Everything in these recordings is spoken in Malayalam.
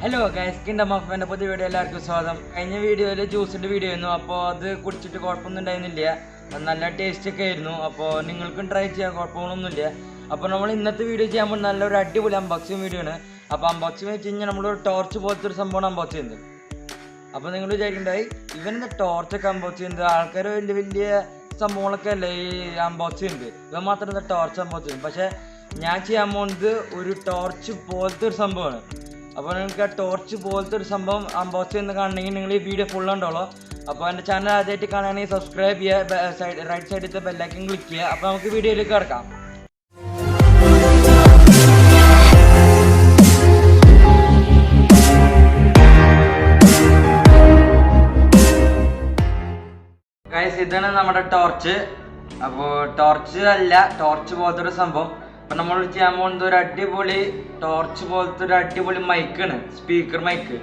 ഹലോ ഗൈസ്, കിങ്ഡം ഓഫ് എൻ്റെ പുതിയ വീഡിയോ എല്ലാവർക്കും സ്വാഗതം. കഴിഞ്ഞ വീഡിയോയിൽ ജ്യൂസിൻ്റെ വീഡിയോ ആയിരുന്നു. അപ്പോൾ അത് കുടിച്ചിട്ട് കുഴപ്പമൊന്നും ഉണ്ടായിരുന്നില്ല, നല്ല ടേസ്റ്റ് ഒക്കെ ആയിരുന്നു. അപ്പോൾ നിങ്ങൾക്കും ട്രൈ ചെയ്യാൻ കുഴപ്പമൊന്നുമില്ല. അപ്പോൾ നമ്മൾ ഇന്നത്തെ വീഡിയോ ചെയ്യുമ്പോൾ നല്ലൊരു അടിപൊളി അൺബോക്സിങ് വീഡിയോ ആണ്. അപ്പോൾ അൺബോക്സിങ് വെച്ച് കഴിഞ്ഞാൽ നമ്മളൊരു ടോർച്ച് പോലത്തെ ഒരു സംഭവമാണ് അൺബോക്സ് ചെയ്യുന്നത്. അപ്പോൾ നിങ്ങൾ വിചാരിക്കണ്ടായി ഇവൻ്റെ ടോർച്ചൊക്കെ അൺബോക്സ് ചെയ്യുന്നത് ആൾക്കാർ വലിയ വലിയ സംഭവങ്ങളൊക്കെ അല്ലേ ഈ അൺബോക്സ് ചെയ്യുന്നത്. ഇവൻ മാത്രം എന്താ ടോർച്ച് അൺബോക്സ് ചെയ്യും. പക്ഷേ ഞാൻ ചെയ്യാൻ പോകുന്നത് ഒരു ടോർച്ച് പോലത്തെ ഒരു സംഭവമാണ്. അപ്പോൾ നിങ്ങൾക്ക് ആ ടോർച്ച് പോലത്തെ ഒരു സംഭവം അൺബോക്സ് ചെയ്യുന്ന കാണണമെങ്കിൽ നിങ്ങൾ ഈ വീഡിയോ ഫുൾ ഉണ്ടോളൂ. അപ്പോൾ എൻ്റെ ചാനൽ ആദ്യമായിട്ട് കാണുകയാണെങ്കിൽ സബ്സ്ക്രൈബ് ചെയ്യുക, റൈറ്റ് സൈഡിലത്തെ ബെല്ലൈക്കൻ ക്ലിക്ക് ചെയ്യുക. അപ്പോൾ നമുക്ക് വീഡിയോയിലേക്ക് കിടക്കാം. ഗൈസ്, ഇതാണ് നമ്മുടെ ടോർച്ച്. അപ്പോൾ ടോർച്ച് അല്ല, ടോർച്ച് പോലത്തെ ഒരു സംഭവം. അപ്പം നമ്മൾ ചെയ്യാൻ പോകുന്നത് ഒരു അടിപൊളി ടോർച്ച് പോലത്തെ ഒരു അടിപൊളി മൈക്കാണ്, സ്പീക്കർ മൈക്ക്.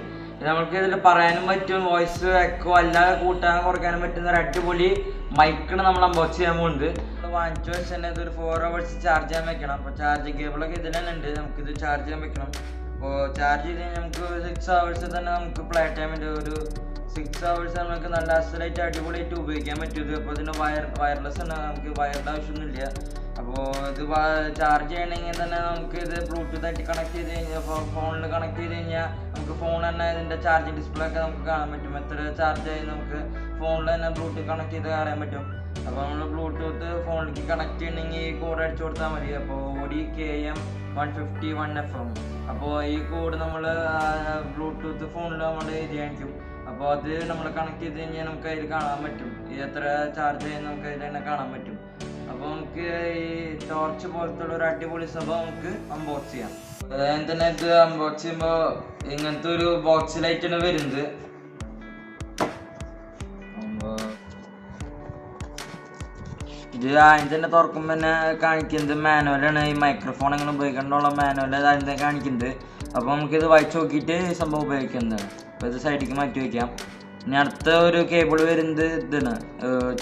നമുക്ക് ഇതിൽ പറയാനും പറ്റും, വോയിസ് എക്കോ അല്ലാതെ കൂട്ടാനും കുറയ്ക്കാനും പറ്റുന്ന ഒരു അടിപൊളി മൈക്കാണ് നമ്മൾ അൺബോക്സ് ചെയ്യാൻ പോകുന്നത്. വാങ്ങിച്ചു വെച്ച് തന്നെ ഇതൊരു 4 hours ചാർജ് ചെയ്യാൻ വെക്കണം. അപ്പോൾ ചാർജിങ് കേബിളൊക്കെ ഇതിൽ തന്നെ ഉണ്ട്, നമുക്കിത് ചാർജ് ചെയ്യാൻ വെക്കണം. അപ്പോൾ ചാർജ് ചെയ്ത് കഴിഞ്ഞാൽ നമുക്ക് 6 hours തന്നെ നമുക്ക് പ്ലേ ടൈമിൻ്റെ ഒരു 6 hours നമുക്ക് നല്ല അസലായിട്ട് അടിപൊളിയായിട്ട് ഉപയോഗിക്കാൻ പറ്റും. അപ്പോൾ ഇതിന് വയർലെസ് ആണ്, നമുക്ക് വയറിൻ്റെ ആവശ്യമൊന്നുമില്ല. അപ്പോൾ ഇത് ചാർജ് ചെയ്യണമെങ്കിൽ തന്നെ നമുക്ക് ഇത് ബ്ലൂടൂത്ത് ആയിട്ട് കണക്ട് ചെയ്ത് കഴിഞ്ഞാൽ ഫോണിൽ കണക്ട് ചെയ്ത് കഴിഞ്ഞാൽ നമുക്ക് ഫോൺ തന്നെ ഇതിൻ്റെ ചാർജിങ് ഡിസ്പ്ലേ ഒക്കെ നമുക്ക് കാണാൻ പറ്റും. എത്ര ചാർജ് ആയി നമുക്ക് ഫോണിൽ തന്നെ ബ്ലൂടൂത്ത് കണക്ട് ചെയ്ത് കാണാൻ പറ്റും. അപ്പോൾ നമ്മൾ ബ്ലൂടൂത്ത് ഫോണിലേക്ക് കണക്ട് ചെയ്യണമെങ്കിൽ ഈ കോഡ് അടിച്ചു കൊടുത്താൽ മതി. അപ്പോൾ ODKM151FM. അപ്പോൾ ഈ കോഡ് നമ്മൾ ബ്ലൂടൂത്ത് ഫോണിൽ നമ്മൾ എഴുതി കാണിക്കും. അപ്പോൾ അത് നമ്മൾ കണക്ട് ചെയ്ത് കഴിഞ്ഞാൽ നമുക്ക് അതിൽ കാണാൻ പറ്റും എത്ര ചാർജ് ആയി, നമുക്ക് അതിൽ തന്നെ കാണാൻ പറ്റും. അപ്പോൾ നമുക്ക് ഈ ടോർച്ച് പോലത്തെ ഒരു അടിപൊളി സംഭവം നമുക്ക് അൺബോക്സ് ചെയ്യാം. അതായത് തന്നെ ഇത് അൺബോക്സ് ചെയ്യുമ്പോൾ ഇങ്ങനത്തെ ഒരു ബോക്സിലായിട്ടാണ് വരുന്നത്. ഇത് ആദ്യം തന്നെ തുറക്കുമ്പോൾ തന്നെ കാണിക്കുന്നത് മാനുവലാണ്. ഈ മൈക്രോഫോൺ എങ്ങനെ ഉപയോഗിക്കേണ്ടുള്ള മാനുവൽ ആദ്യം തന്നെ കാണിക്കുന്നത്. അപ്പോൾ നമുക്കിത് വായിച്ച് നോക്കിയിട്ട് ഈ സംഭവം ഉപയോഗിക്കുന്നതാണ്. അപ്പോൾ ഇത് സൈഡിലേക്ക് മാറ്റി വയ്ക്കാം. ഇനി അടുത്ത ഒരു കേബിൾ വരുന്നത് ഇതാണ്,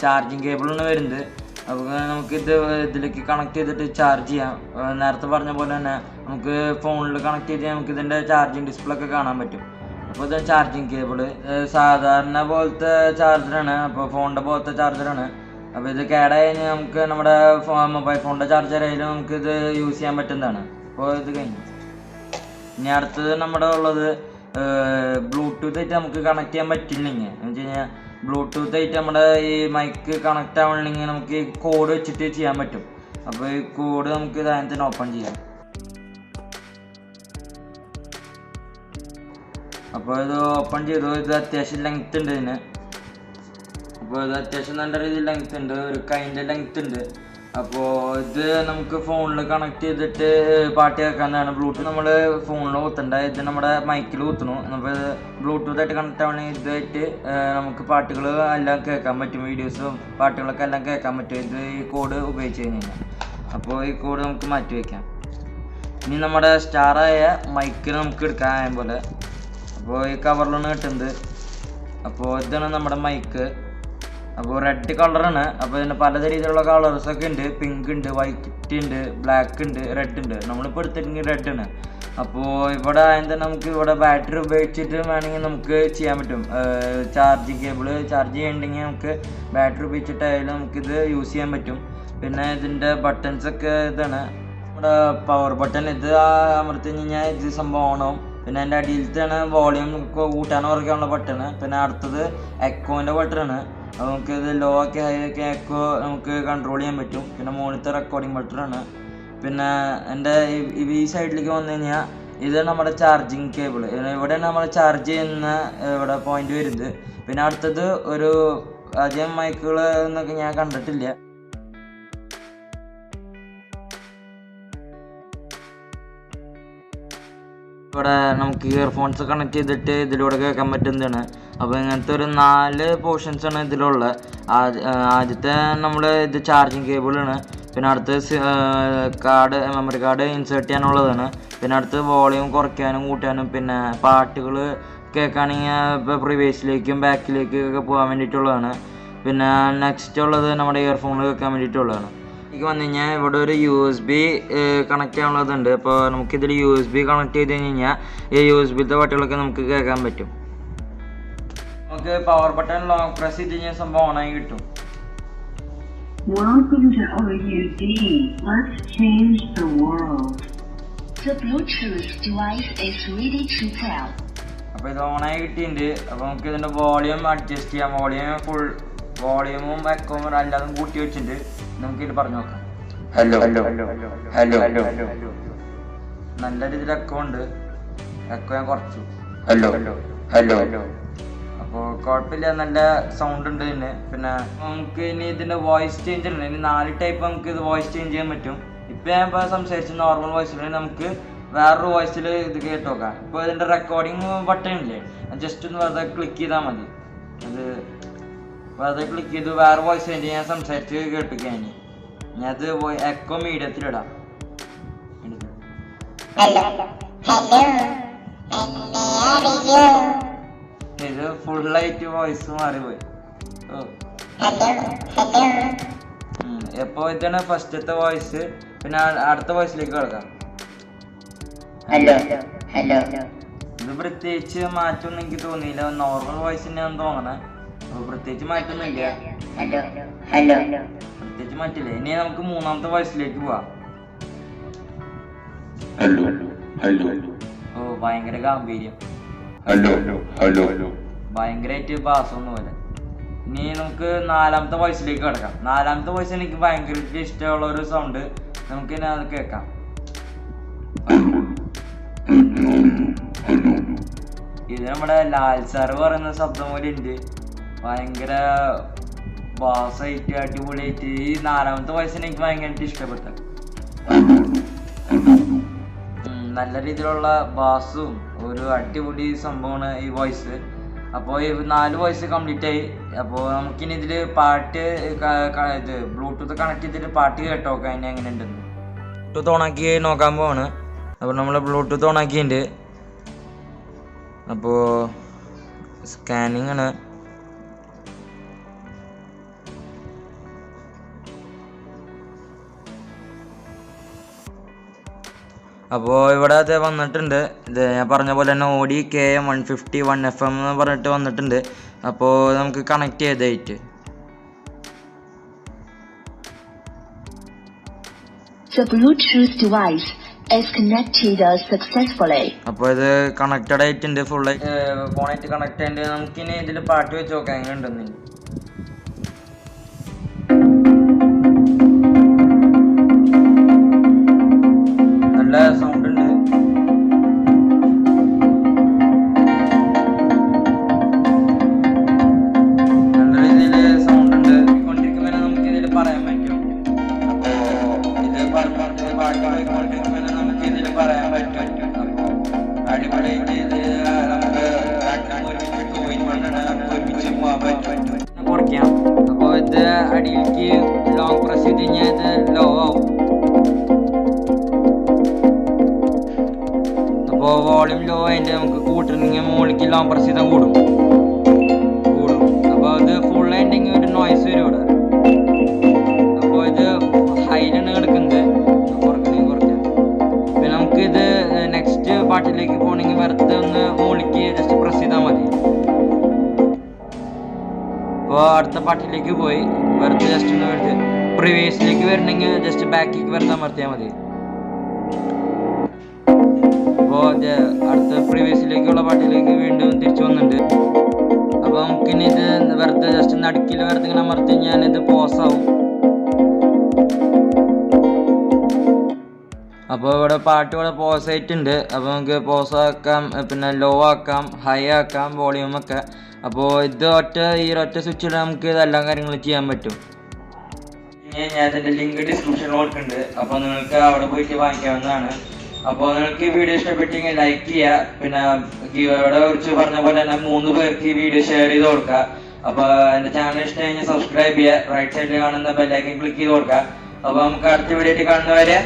ചാർജിങ് കേബിളാണ് വരുന്നത്. അപ്പോൾ നമുക്കിത് ഇതിലേക്ക് കണക്ട് ചെയ്തിട്ട് ചാർജ് ചെയ്യാം. നേരത്തെ പറഞ്ഞ പോലെ തന്നെ നമുക്ക് ഫോണിൽ കണക്ട് ചെയ്ത് നമുക്ക് ഇതിൻ്റെ ചാർജിങ് ഡിസ്പ്ലേ ഒക്കെ കാണാൻ പറ്റും. അപ്പോൾ ഇത് ചാർജിങ് കേബിള് സാധാരണ പോലത്തെ ചാർജറാണ്, അപ്പോൾ ഫോണിൻ്റെ പോലത്തെ ചാർജറാണ്. അപ്പോൾ ഇത് കേടായി കഴിഞ്ഞാൽ നമുക്ക് നമ്മുടെ മൊബൈൽ ഫോണിൻ്റെ ചാർജറായാലും നമുക്ക് ഇത് യൂസ് ചെയ്യാൻ പറ്റുന്നതാണ്. അപ്പോൾ ഇത് കഴിഞ്ഞു. ഇനി അടുത്തത് നമ്മുടെ ഉള്ളത് ബ്ലൂടൂത്ത് ആയിട്ട് നമുക്ക് കണക്ട് ചെയ്യാൻ പറ്റില്ലെങ്കിൽ എന്ന് വെച്ച് കഴിഞ്ഞാൽ ബ്ലൂടൂത്ത് ആയിട്ട് നമ്മുടെ ഈ മൈക്ക് കണക്ട് ആവണമെങ്കിൽ നമുക്ക് ഈ കോഡ് വെച്ചിട്ട് ചെയ്യാൻ പറ്റും. അപ്പോൾ ഈ കോഡ് നമുക്ക് ഇതാദ്യം തന്നെ ഓപ്പൺ ചെയ്യാം. അപ്പോൾ ഇത് ഓപ്പൺ ചെയ്തു. ഇത് അത്യാവശ്യം ലെങ്ത് ഉണ്ട് ഇതിന്. അപ്പോൾ ഇത് അത്യാവശ്യം നല്ല രീതിയിൽ ലെങ്ത് ഉണ്ട്, ഒരു കൈൻ്റെ ലെങ്ത് ഉണ്ട്. അപ്പോൾ ഇത് നമുക്ക് ഫോണിൽ കണക്ട് ചെയ്തിട്ട് പാട്ട് കേൾക്കാവുന്നതാണ്. ബ്ലൂടൂത്ത് നമ്മൾ ഫോണിൽ കുത്തണ്ട, ഇത് നമ്മുടെ മൈക്കിൽ കുത്തണം. അപ്പോൾ ബ്ലൂടൂത്തായിട്ട് കണക്ട് ആവണമെങ്കിൽ ഇതായിട്ട് നമുക്ക് പാട്ടുകൾ എല്ലാം കേൾക്കാൻ പറ്റും, വീഡിയോസും പാട്ടുകളൊക്കെ എല്ലാം കേൾക്കാൻ പറ്റും ഇത് ഈ കോഡ് ഉപയോഗിച്ച് കഴിഞ്ഞാൽ. അപ്പോൾ ഈ കോഡ് നമുക്ക് മാറ്റി വയ്ക്കാം. ഇനി നമ്മുടെ സ്റ്റാറായ മൈക്കിൽ നമുക്ക് എടുക്കാൻ പോലെ. അപ്പോൾ ഈ കവറിലാണ് കിട്ടുന്നത്. അപ്പോൾ ഇതാണ് നമ്മുടെ മൈക്ക്. അപ്പോൾ റെഡ് കളറാണ്. അപ്പോൾ ഇതിന് പല രീതിയിലുള്ള കളേഴ്സൊക്കെ ഉണ്ട്. പിങ്ക് ഉണ്ട്, വൈറ്റ് ഉണ്ട്, ബ്ലാക്ക് ഉണ്ട്, റെഡ് ഉണ്ട്. നമ്മളിപ്പോൾ എടുത്തിട്ടുണ്ടെങ്കിൽ റെഡ് ആണ്. അപ്പോൾ ഇവിടെ ആദ്യം തന്നെ നമുക്ക് ഇവിടെ ബാറ്ററി ഉപയോഗിച്ചിട്ട് വേണമെങ്കിൽ നമുക്ക് ചെയ്യാൻ പറ്റും. ചാർജിങ് കേബിള് ചാർജ് ചെയ്യണമെങ്കിൽ നമുക്ക് ബാറ്ററി ഉപയോഗിച്ചിട്ടായാലും നമുക്കിത് യൂസ് ചെയ്യാൻ പറ്റും. പിന്നെ ഇതിൻ്റെ ബട്ടൺസൊക്കെ ഇതാണ് നമ്മുടെ പവർ ബട്ടൺ. ഇത് അമർത്തി കഴിഞ്ഞാൽ ഇത് സംഭവം ഓണാവും. പിന്നെ അതിൻ്റെ അടിയിലത്താണ് വോളിയം കൂട്ടാനോ കുറയ്ക്കാനുള്ള ബട്ടണ്. പിന്നെ അടുത്തത് എക്കോൻ്റെ ബട്ടണാണ്. അപ്പോൾ നമുക്ക് ഇത് ലോ ഒക്കെ ഹൈ ഒക്കെ എക്കോ നമുക്ക് കൺട്രോൾ ചെയ്യാൻ പറ്റും. പിന്നെ മുകളിലത്തെ റെക്കോർഡിംഗ് ബട്ടണാണ്. പിന്നെ എൻ്റെ ഈ സൈഡിലേക്ക് വന്നു കഴിഞ്ഞാൽ ഇത് നമ്മുടെ ചാർജിങ് കേബിൾ. ഇവിടെയാണ് നമ്മൾ ചാർജ് ചെയ്യുന്ന ഇവിടെ പോയിന്റ് വരുന്നത്. പിന്നെ അടുത്തത് ഒരു അധികം മൈക്കുകൾ എന്നൊക്കെ ഞാൻ കണ്ടിട്ടില്ല. ഇവിടെ നമുക്ക് ഇയർഫോൺസ് കണക്ട് ചെയ്തിട്ട് ഇതിലൂടെ കേൾക്കാൻ പറ്റുന്നതാണ്. അപ്പോൾ ഇങ്ങനത്തെ ഒരു 4 പോർഷൻസാണ് ഇതിലുള്ള. ആദ്യത്തെ നമ്മൾ ഇത് ചാർജിങ് കേബിളാണ്. പിന്നെ അടുത്ത് മെമ്മറി കാർഡ് ഇൻസേർട്ട് ചെയ്യാനുള്ളതാണ്. പിന്നെ അടുത്ത് വോളിയം കുറയ്ക്കാനും കൂട്ടാനും പിന്നെ പാട്ടുകൾ കേൾക്കുകയാണെങ്കിൽ ഇപ്പോൾ പ്രിവേസിലേക്കും ബാക്കിലേക്കൊക്കെ പോകാൻ വേണ്ടിയിട്ടുള്ളതാണ്. പിന്നെ നെക്സ്റ്റ് ഉള്ളത് നമ്മുടെ ഇയർഫോൺ കേൾക്കാൻ വേണ്ടിയിട്ടുള്ളതാണ്. വന്നു കഴിഞ്ഞാൽ ഇവിടെ ഒരു USB കണക്ട് ചെയ്യാനുള്ളതുണ്ട്. അപ്പോൾ നമുക്കിതിൽ USB കണക്ട് ചെയ്ത് കഴിഞ്ഞാൽ ഈ USB-ത്തെ പാട്ടുകളൊക്കെ നമുക്ക് കേൾക്കാൻ പറ്റും. നമുക്ക് പവർ ബട്ടൺ ലോങ് പ്രസ് ചെയ്ത് കഴിഞ്ഞാൽ സംഭവം ഓണായി കിട്ടും. Welcome to OUD. Let's change the world. The Bluetooth device is ready to pair. അപ്പോൾ ഇത് ഓണായി കിട്ടിയിട്ടുണ്ട്. അപ്പോൾ നമുക്ക് ഇതിൻ്റെ വോളിയം അഡ്ജസ്റ്റ് ചെയ്യാം. വോളിയമും എക്കോവും എല്ലാതും കൂട്ടി വെച്ചിട്ടുണ്ട്. നമുക്കിത് പറഞ്ഞു നോക്കാം. Hello hello hello hello hello hello. നല്ല രീതിയിൽ എക്കോ ഉണ്ട്. എക്കോ ഞാൻ കുറച്ചു. Hello hello hello hello. അപ്പോൾ കുഴപ്പമില്ല, നല്ല സൗണ്ട് ഉണ്ട് ഇതിന്. പിന്നെ നമുക്ക് ഇനി ഇതിൻ്റെ വോയിസ് ചേഞ്ച് ഉണ്ട്. ഇനി 4 ടൈപ്പ് നമുക്ക് ഇത് വോയിസ് ചേഞ്ച് ചെയ്യാൻ പറ്റും. ഇപ്പം ഞാൻ ഇപ്പോൾ സംസാരിച്ച നോർമൽ വോയിസിൽ നമുക്ക് വേറൊരു വോയിസിൽ ഇത് കേട്ട് നോക്കാം. ഇപ്പോൾ ഇതിൻ്റെ റെക്കോർഡിങ് ബട്ടൺ ഇല്ലേ, ജസ്റ്റ് ഒന്ന് വെറുതെ ക്ലിക്ക് ചെയ്താൽ മതി. അത് വെറുതെ ക്ലിക്ക് ചെയ്ത് വേറെ വോയിസ് ചേഞ്ച് ഞാൻ സംസാരിച്ച് കേൾപ്പിക്കാൻ. ഞാൻ അത് എക്കോ മീഡിയത്തിലിടാം. ഇത് ഫുള്ളായിട്ട് വോയിസ് മാറിപ്പോയി. എപ്പോ ഇതാണ് ഫസ്റ്റത്തെ വോയിസ്. പിന്നെ അടുത്ത വോയിസിലേക്ക് കിടക്കാം. ഇത് പ്രത്യേകിച്ച് മാറ്റമൊന്നും എനിക്ക് തോന്നിയില്ല. നോർമൽ വോയിസ് തന്നെയാണെന്ന് തോന്നണേ. അപ്പൊ പ്രത്യേകിച്ച് മാറ്റമൊന്നുമില്ല. പ്രത്യേകിച്ച് മാറ്റില്ല. ഇനി നമുക്ക് 3ാമത്തെ വോയിസിലേക്ക് പോവാം. ഓ ഭയങ്കര ഗാംഭീര്യം, ഭയങ്കരമായിട്ട് ബാസൊന്നും പോലെ. ഇനി നമുക്ക് 4ാമത്തെ വോയിസിലേക്ക് കിടക്കാം. 4ാമത്തെ വോയിസ് എനിക്ക് ഭയങ്കരമായിട്ട് ഇഷ്ടമുള്ള ഒരു സൗണ്ട്. നമുക്ക് ഇനി അത് കേൾക്കാം. ഇത് നമ്മുടെ ലാൽ സാറ് പറയുന്ന ശബ്ദം പോലെ ഉണ്ട്. ഭയങ്കര ബാസായിട്ട് അടിപൊളിയായിട്ട്. ഈ 4ാമത്തെ വോയിസിന് എനിക്ക് ഭയങ്കരമായിട്ട് ഇഷ്ടപ്പെട്ട. നല്ല രീതിയിലുള്ള ബാസും ഒരു അടിപൊളി സംഭവമാണ് ഈ വോയിസ്. അപ്പോൾ ഈ 4 വോയിസ് കംപ്ലീറ്റ് ആയി. അപ്പോൾ നമുക്കിനി ഇതിൽ പാട്ട് ഇത് ബ്ലൂടൂത്ത് കണക്ട് ചെയ്തിട്ട് പാട്ട് കേട്ടോ നോക്കാം അതിന് എങ്ങനെ ഉണ്ടെന്ന്. ബ്ലൂടൂത്ത് ഓണാക്കി നോക്കാൻ പോവാണ്. അപ്പോൾ നമ്മൾ ബ്ലൂടൂത്ത് ഓണാക്കിയിട്ടുണ്ട്. അപ്പോൾ സ്കാനിങ് ആണ്. അപ്പോൾ ഇവിടെ അത് വന്നിട്ടുണ്ട്. ഇത് ഞാൻ പറഞ്ഞ പോലെ തന്നെ ഓഡി KM 151 FM എന്ന് പറഞ്ഞിട്ട് വന്നിട്ടുണ്ട്. അപ്പോൾ നമുക്ക് connect ചെയ്തായിട്ട് The Bluetooth device is connected successfully. അപ്പോൾ ഇത് കണക്റ്റഡ് ആയിട്ടുണ്ട്. ഫുള്ളായിട്ട് ഫോണായിട്ട് കണക്ട് ആയിട്ട് നമുക്കിനി ഇതിൽ പാട്ട് വെച്ച് നോക്കാം എങ്ങനെ ഉണ്ടെന്ന്. നല്ല സൗണ്ട് ഉണ്ട്. നല്ല രീതിയിൽ സൗണ്ട് ഉണ്ട്. കൊണ്ടിരിക്കുമ്പോൾ നമുക്ക് ഇതിൽ പറയാൻ പറ്റും. അപ്പോൾ ഇത് പാട്ട് പോയിക്കൊണ്ടിരിക്കുമ്പോൾ നമുക്ക് ഇതിൽ പറയാൻ പറ്റും. അപ്പോൾ അടിപൊളിയായിട്ട് ഇത് നമുക്ക് ഒരുമിച്ച് പോകാൻ പറ്റും. കുറയ്ക്കാം. അപ്പോൾ ഇത് അടിയിലേക്ക് ലോങ് പ്രസ് ചെയ്ത് കഴിഞ്ഞാൽ ഇത് ലോ ആവും. അപ്പോൾ വോളിയം ലോ ആയിട്ട് നമുക്ക് കൂട്ടണമെങ്കിൽ മുകളിലേക്ക് ലോങ് പ്രസ് ചെയ്താൽ കൂടും. അപ്പോൾ അത് ഫുള്ളായിട്ടുണ്ടെങ്കിൽ ഒരു നോയ്സ് വരും ഇവിടെ. അപ്പോൾ ഇത് ഹൈലാണ് കിടക്കുന്നത്. കുറയ്ക്കാം. പിന്നെ നമുക്കിത് നെക്സ്റ്റ് പാട്ടിലേക്ക് പോകണമെങ്കിൽ വെറുതെ ഒന്ന് മുകളിലേക്ക് ജസ്റ്റ് പ്രസ് ചെയ്താൽ മതി. അപ്പോൾ അടുത്ത പാട്ടിലേക്ക് പോയി വെറുതെ ജസ്റ്റ് ഒന്ന് എടുത്ത് പ്രീവിയസിലേക്ക് വരണമെങ്കിൽ ജസ്റ്റ് ബാക്കിലേക്ക് വെറുതെ അമർത്തിയാൽ മതി. അപ്പോൾ അടുത്ത പ്രീവിയസിലേക്കുള്ള പാട്ടിലേക്ക് വീണ്ടും തിരിച്ചു വന്നിട്ടുണ്ട്. അപ്പോൾ നമുക്കിനി ഇത് വെറുതെ ജസ്റ്റ് നടുക്കിൽ വെറുതെ ഇങ്ങനെ അമർത്തി കഴിഞ്ഞാൽ ഇത് പോസാവും. അപ്പോൾ ഇവിടെ പാട്ട് ഇവിടെ പോസ് ആയിട്ടുണ്ട്. അപ്പോൾ നമുക്ക് പോസ് ആക്കാം, പിന്നെ ലോ ആക്കാം, ഹൈ ആക്കാം, വോളിയം ഒക്കെ. അപ്പോൾ ഇത് ഈ ഒറ്റ സ്വിച്ചിൽ നമുക്ക് ഇതെല്ലാം കാര്യങ്ങളും ചെയ്യാൻ പറ്റും. ഞാൻ ഇതിൻ്റെ ലിങ്ക് ഡിസ്ക്രിപ്ഷനിൽ കൊടുക്കുന്നുണ്ട്. അപ്പോൾ നിങ്ങൾക്ക് അവിടെ പോയിട്ട് വാങ്ങിക്കാവുന്നതാണ്. അപ്പോൾ നിങ്ങൾക്ക് ഈ വീഡിയോ ഇഷ്ടപ്പെട്ടെങ്കിൽ ലൈക്ക് ചെയ്യുക. പിന്നെ ഗീവയുടെ കുറിച്ച് പറഞ്ഞ പോലെ തന്നെ 3 പേർക്ക് ഈ വീഡിയോ ഷെയർ ചെയ്ത് കൊടുക്കുക. അപ്പോൾ എൻ്റെ ചാനൽ ഇഷ്ടം കഴിഞ്ഞാൽ സബ്സ്ക്രൈബ് ചെയ്യുക. റൈറ്റ് സൈഡിൽ കാണുന്ന ബെല്ലൈക്കൻ ക്ലിക്ക് ചെയ്ത് കൊടുക്കുക. അപ്പോൾ നമുക്ക് അടുത്ത വീഡിയോ ആയിട്ട് കാണുന്നവരെ